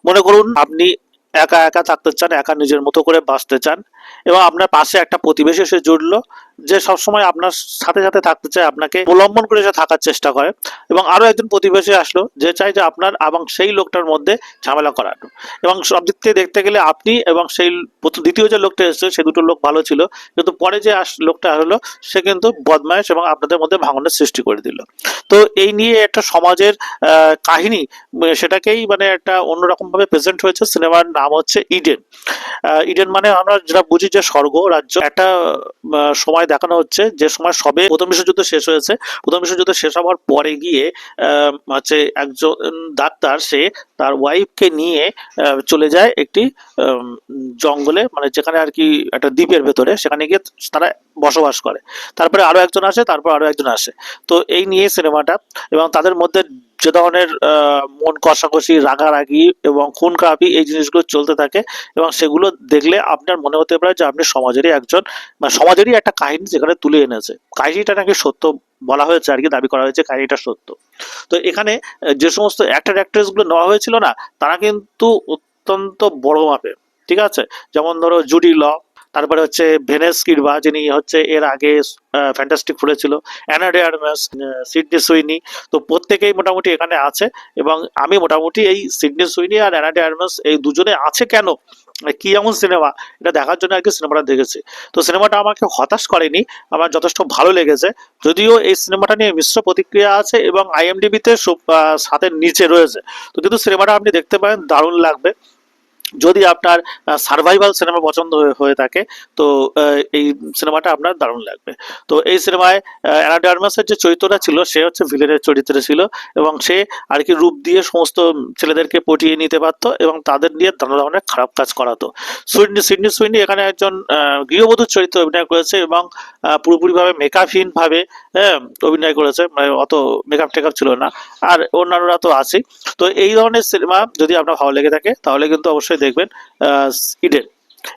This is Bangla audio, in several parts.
মনে করুন আপনি একা একা থাকতে চান, একা নিজের মতো করে বাঁচতে চান, এবং আপনার পাশে একটা প্রতিবেশী এসে জুটলো যে সবসময় আপনার সাথে সাথে থাকতে চায়, আপনাকে অবলম্বন করে সে থাকার চেষ্টা করে। এবং আরো একজন প্রতিবেশী আসলো যে চায় যে আপনার এবং সেই লোকটার মধ্যে ঝামেলা করানো। এবং সব দিক থেকে দেখতে গেলে আপনি এবং সেই দ্বিতীয় যে লোকটা এসেছে সে দুটো লোক ভালো ছিল, কিন্তু পরে যে লোকটা আসলো সে কিন্তু বদমাইশ এবং আপনাদের মধ্যে ভাঙনের সৃষ্টি করে দিল। তো এই নিয়ে একটা সমাজের কাহিনী, সেটাকেই মানে একটা অন্যরকম ভাবে প্রেজেন্ট হয়েছে। সিনেমার নাম হচ্ছে ইডেন। ইডেন মানে আমরা যেটা বুঝি যে স্বর্গ রাজ্য। একটা সময় দেখানো হচ্ছে যে সময় সবে প্রথম বিশ্বযুদ্ধ শেষ হয়েছে। প্রথম বিশ্বযুদ্ধ শেষ হওয়ার পরে গিয়ে হচ্ছে একজন ডাক্তার সে তার ওয়াইফকে নিয়ে চলে যায় একটি জঙ্গলে, মানে যেখানে আর কি একটা দ্বীপের ভেতরে, সেখানে গিয়ে তারা বসবাস করে। তারপরে আরো একজন আসে, তারপর আরো একজন আসে। তো এই নিয়ে সিনেমাটা, এবং তাদের মধ্যে যে ধরনের মন কষাকষি, রাগারাগি এবং খুন খারাপি এই জিনিসগুলো চলতে থাকে, এবং সেগুলো দেখলে আপনার মনে হতে পারে যে আপনি সমাজেরই একজন, বা সমাজেরই একটা কাহিনী যেখানে তুলে এনেছে। কাহিনীটা নাকি সত্য বলা হয়েছে আর কি, দাবি করা হয়েছে কাহিনীটা সত্য। তো এখানে যে সমস্ত অ্যাক্টর অ্যাক্ট্রেস গুলো নেওয়া হয়েছিল না, তারা কিন্তু অত্যন্ত বড় মাপের, ঠিক আছে। যেমন ধরো জুডি ল, তারপরে হচ্ছে ভেনেস কিডবা যিনি হচ্ছে এর আগে ফ্যান্টাস্টিক ফুলে ছিল, অ্যানা ডে আর্মাস, সিডনি সুইনি। তো প্রত্যেকেই মোটামুটি এখানে আছে। এবং আমি মোটামুটি এই সিডনি সুইনি আর অ্যানা ডে আর্মাস এই দুজনে আছে কেন, কি এমন সিনেমা, এটা দেখার জন্য আর কি সিনেমাটা দেখেছি। তো সিনেমাটা আমাকে হতাশ করেনি, আমার যথেষ্ট ভালো লেগেছে। যদিও এই সিনেমাটা নিয়ে মিশ্র প্রতিক্রিয়া আছে এবং আইএমডিবিতে সাতের নিচে রয়েছে। তো কিন্তু সিনেমাটা আপনি দেখতে পারেন, দারুণ লাগবে। যদি আপনার সার্ভাইভাল সিনেমা পছন্দ হয়ে থাকে, তো এই সিনেমাটা আপনার দারুণ লাগবে। তো এই সিনেমায় অ্যানা ডার্মাসের যে চরিত্রটা ছিল সে হচ্ছে ভিলেনের চরিত্রে ছিল, এবং সে আর কি রূপ দিয়ে সমস্ত ছেলেদেরকে পটিয়ে নিতে পারতো এবং তাদের দিয়ে নানা ধরনের খারাপ কাজ করাতো। সিডনি সুইনি এখানে একজন গৃহবধূর চরিত্রে অভিনয় করেছে, এবং পুরোপুরিভাবে মেকআপহীন ভাবে হ্যাঁ অভিনয় করেছে, মানে অত মেকআপ টেকআপ ছিল না। আর অন্যান্যরা তো আছেই। তো এই ধরনের সিনেমা যদি আপনার ভালো লেগে থাকে তাহলে কিন্তু অবশ্যই দেখবেন ইডেন।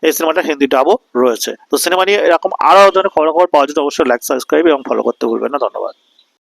এই সিনেমাটা হিন্দি ডাবও রয়েছে। তো সিনেমা নিয়ে এরকম আরো ধরনের খবর পাওয়ার জন্য অবশ্যই লাইক, সাবস্ক্রাইব এবং ফলো করতে ভুলবেন না। ধন্যবাদ।